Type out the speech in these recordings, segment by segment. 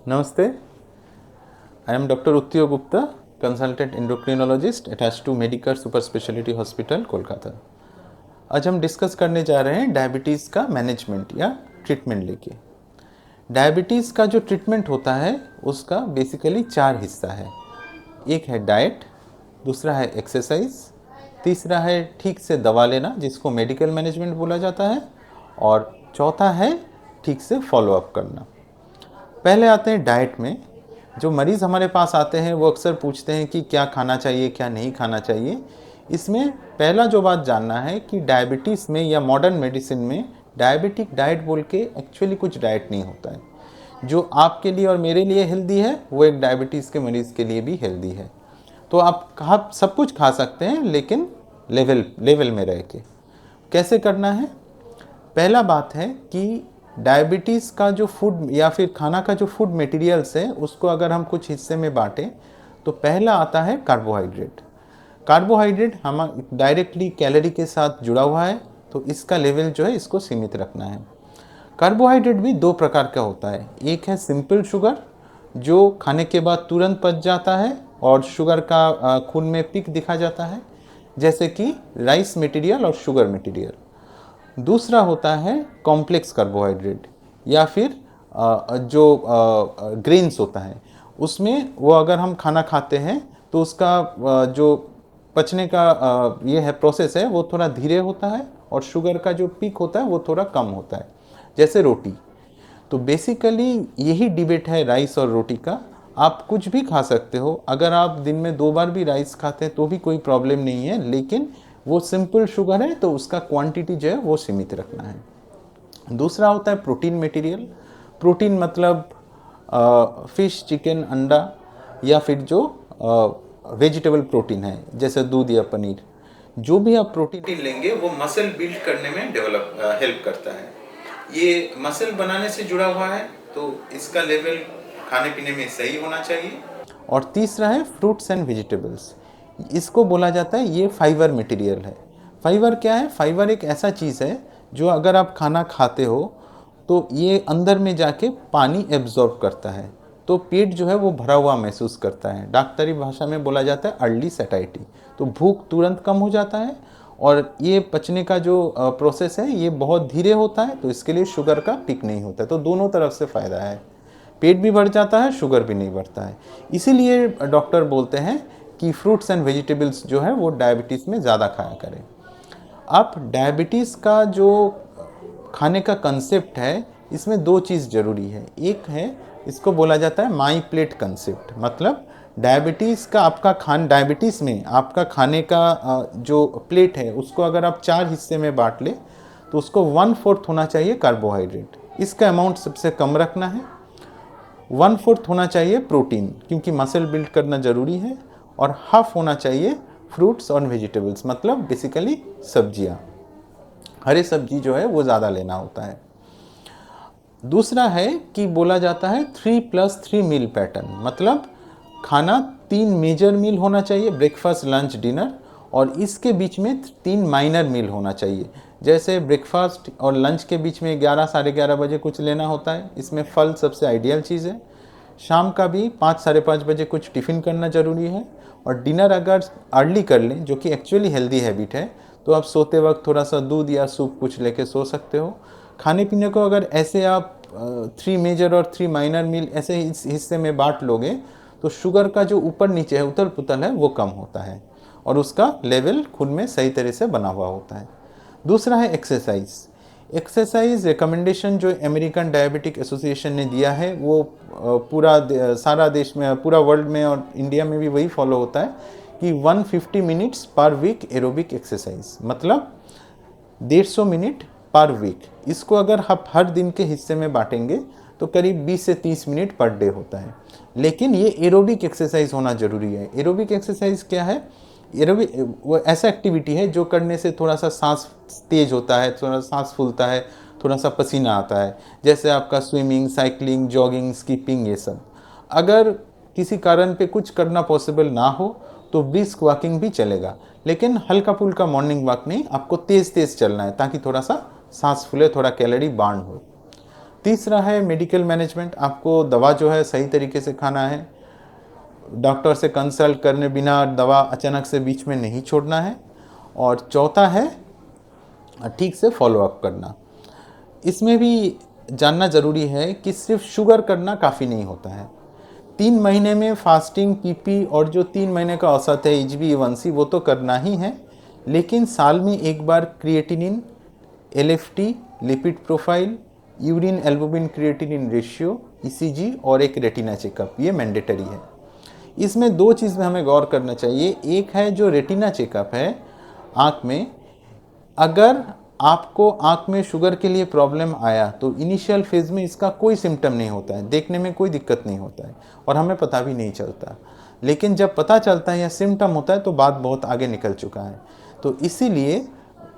Namaste, I am Dr. Uttiyo Gupta, consultant endocrinologist attached to Medicare Super Specialty Hospital, Kolkata. आज हम discuss करने जा रहे हैं डायबिटीज़ का मैनेजमेंट या ट्रीटमेंट लेके। डायबिटीज़ का जो ट्रीटमेंट होता है उसका बेसिकली 4 हिस्सा है। एक है डाइट, दूसरा है एक्सरसाइज, तीसरा है ठीक से दवा लेना जिसको मेडिकल मैनेजमेंट बोला जाता है, और चौथा है ठीक से फॉलोअप करना। पहले आते हैं डाइट में। जो मरीज़ हमारे पास आते हैं वो अक्सर पूछते हैं कि क्या खाना चाहिए, क्या नहीं खाना चाहिए। इसमें पहला जो बात जानना है कि डायबिटीज़ में या मॉडर्न मेडिसिन में डायबिटिक डाइट बोल के एक्चुअली कुछ डाइट नहीं होता है। जो आपके लिए और मेरे लिए हेल्दी है वो एक डायबिटीज़ के मरीज़ के लिए भी हेल्दी है। तो आप सब कुछ खा सकते हैं लेकिन लेवल में रह के। कैसे करना है? पहला बात है कि डायबिटीज़ का जो फूड या फिर खाना का जो फूड मटेरियल्स है उसको अगर हम कुछ हिस्से में बांटें तो पहला आता है कार्बोहाइड्रेट। कार्बोहाइड्रेट हम डायरेक्टली कैलोरी के साथ जुड़ा हुआ है, तो इसका लेवल जो है इसको सीमित रखना है। कार्बोहाइड्रेट भी 2 प्रकार का होता है। एक है सिंपल शुगर जो खाने के बाद तुरंत पच जाता है और शुगर का खून में पिक दिखा जाता है, जैसे कि राइस मटेरियल और शुगर मटेरियल। दूसरा होता है कॉम्प्लेक्स कार्बोहाइड्रेट या फिर जो ग्रेन्स होता है, उसमें वो अगर हम खाना खाते हैं तो उसका जो पचने का ये है प्रोसेस है वो थोड़ा धीरे होता है और शुगर का जो पीक होता है वो थोड़ा कम होता है, जैसे रोटी। तो बेसिकली यही डिबेट है राइस और रोटी का। आप कुछ भी खा सकते हो, अगर आप दिन में 2 बार भी राइस खाते हैं तो भी कोई प्रॉब्लम नहीं है, लेकिन वो सिंपल शुगर है तो उसका क्वांटिटी जो है वो सीमित रखना है। दूसरा होता है प्रोटीन मटेरियल। प्रोटीन मतलब फिश, चिकन, अंडा या फिर जो वेजिटेबल प्रोटीन है जैसे दूध या पनीर। जो भी आप प्रोटीन लेंगे वो मसल बिल्ड करने में हेल्प करता है। ये मसल बनाने से जुड़ा हुआ है तो इसका लेवल खाने पीने में सही होना चाहिए। और तीसरा है फ्रूट्स एंड वेजिटेबल्स। इसको बोला जाता है ये फाइबर मटेरियल है। फाइबर क्या है? फाइबर एक ऐसा चीज़ है जो अगर आप खाना खाते हो तो ये अंदर में जाके पानी एब्जॉर्ब करता है, तो पेट जो है वो भरा हुआ महसूस करता है। डॉक्टरी भाषा में बोला जाता है अर्ली सैटिस्फैक्शन। तो भूख तुरंत कम हो जाता है और ये पचने का जो प्रोसेस है ये बहुत धीरे होता है, तो इसके लिए शुगर का पिक नहीं होता है। तो दोनों तरफ से फ़ायदा है, पेट भी बढ़ जाता है, शुगर भी नहीं बढ़ता है। इसीलिए डॉक्टर बोलते हैं कि फ्रूट्स एंड वेजिटेबल्स जो है वो डायबिटीज़ में ज़्यादा खाया करें। अब डायबिटीज़ का जो खाने का कंसेप्ट है इसमें 2 चीज़ ज़रूरी है। एक है, इसको बोला जाता है माई प्लेट कंसेप्ट। मतलब डायबिटीज़ में आपका खाने का जो प्लेट है उसको अगर आप 4 हिस्से में बांट ले तो उसको 1/4 होना चाहिए कार्बोहाइड्रेट, इसका अमाउंट सबसे कम रखना है। 1/4 होना चाहिए प्रोटीन क्योंकि मसल बिल्ड करना ज़रूरी है, और हाफ होना चाहिए फ्रूट्स और वेजिटेबल्स, मतलब बेसिकली सब्जियाँ। हरे सब्जी जो है वो ज़्यादा लेना होता है। दूसरा है कि बोला जाता है 3+3 मील पैटर्न। मतलब खाना 3 मेजर मील होना चाहिए, ब्रेकफास्ट, लंच, डिनर, और इसके बीच में 3 माइनर मील होना चाहिए। जैसे ब्रेकफास्ट और लंच के बीच में 11 साढ़े 11 बजे कुछ लेना होता है, इसमें फल सबसे आइडियल चीज़ है। शाम का भी 5 साढ़े 5 बजे कुछ टिफ़िन करना ज़रूरी है, और डिनर अगर अर्ली कर लें जो कि एक्चुअली हेल्दी हैबिट है, तो आप सोते वक्त थोड़ा सा दूध या सूप कुछ लेके सो सकते हो। खाने पीने को अगर ऐसे आप 3 मेजर और 3 माइनर मील ऐसे इस हिस्से में बांट लोगे तो शुगर का जो ऊपर नीचे है, उथल पुथल है, वो कम होता है और उसका लेवल खून में सही तरह से बना हुआ होता है। दूसरा है एक्सरसाइज। एक्सरसाइज रिकमेंडेशन जो अमेरिकन डायबिटिक एसोसिएशन ने दिया है वो सारा देश में, पूरा वर्ल्ड में और इंडिया में भी वही फॉलो होता है कि 150 मिनट्स पर वीक एरोबिक एक्सरसाइज, मतलब 150 मिनट पर वीक। इसको अगर आप हर दिन के हिस्से में बांटेंगे तो करीब 20 से 30 मिनट पर डे होता है। लेकिन ये एरोबिक एक्सरसाइज होना ज़रूरी है। एरोबिक एक्सरसाइज क्या है? एरोबिक वो ऐसा एक्टिविटी है जो करने से थोड़ा सा सांस तेज होता है, थोड़ा सांस फूलता है, थोड़ा सा पसीना आता है, जैसे आपका स्विमिंग, साइकिलिंग, जॉगिंग, स्कीपिंग, ये सब। अगर किसी कारण पे कुछ करना पॉसिबल ना हो तो ब्रिस्क वॉकिंग भी चलेगा, लेकिन हल्का फुल्का मॉर्निंग वॉक नहीं, आपको तेज़ तेज़ चलना है ताकि थोड़ा सा सांस फूले, थोड़ा कैलोरी बर्न हो। तीसरा है मेडिकल मैनेजमेंट, आपको दवा जो है सही तरीके से खाना है, डॉक्टर से कंसल्ट करने बिना दवा अचानक से बीच में नहीं छोड़ना है। और चौथा है ठीक से फॉलोअप करना। इसमें भी जानना ज़रूरी है कि सिर्फ शुगर करना काफ़ी नहीं होता है। 3 महीने में फास्टिंग, पीपी और जो 3 महीने का औसत है HbA1c वो तो करना ही है, लेकिन साल में एक बार creatinine, LFT, lipid profile, urine albumin creatinine ratio, ECG और एक रेटिना चेकअप, ये मैंडेटरी है। इसमें 2 चीज़ में हमें गौर करना चाहिए। एक है जो रेटिना चेकअप है आँख में, अगर आपको आँख में शुगर के लिए प्रॉब्लम आया तो इनिशियल फेज़ में इसका कोई सिम्टम नहीं होता है, देखने में कोई दिक्कत नहीं होता है और हमें पता भी नहीं चलता। लेकिन जब पता चलता है या सिम्टम होता है तो बात बहुत आगे निकल चुका है। तो इसीलिए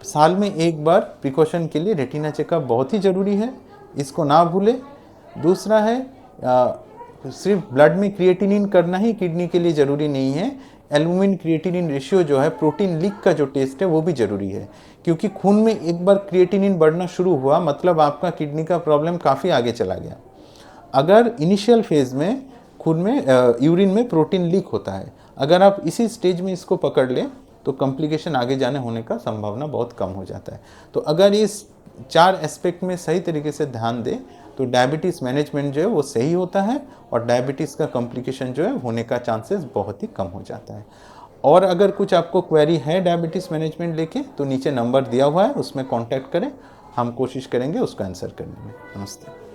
साल में एक बार प्रिकॉशन के लिए रेटिना चेकअप बहुत ही ज़रूरी है, इसको ना भूलें। दूसरा है सिर्फ ब्लड में क्रिएटिनिन करना ही किडनी के लिए ज़रूरी नहीं है, एल्बुमिन क्रिएटिनिन रेशियो जो है, प्रोटीन लीक का जो टेस्ट है वो भी ज़रूरी है, क्योंकि खून में एक बार क्रिएटिनिन बढ़ना शुरू हुआ मतलब आपका किडनी का प्रॉब्लम काफ़ी आगे चला गया। अगर इनिशियल फेज़ में खून में यूरिन में प्रोटीन लीक होता है, अगर आप इसी स्टेज में इसको पकड़ लें तो कॉम्प्लिकेशन आगे जाने होने का संभावना बहुत कम हो जाता है। तो अगर इस 4 एस्पेक्ट में सही तरीके से ध्यान दें तो डायबिटीज़ मैनेजमेंट जो है वो सही होता है और डायबिटीज़ का कॉम्प्लिकेशन जो है होने का चांसेस बहुत ही कम हो जाता है। और अगर कुछ आपको क्वेरी है डायबिटीज़ मैनेजमेंट लेके तो नीचे नंबर दिया हुआ है, उसमें कांटेक्ट करें, हम कोशिश करेंगे उसका आंसर करने में। नमस्ते।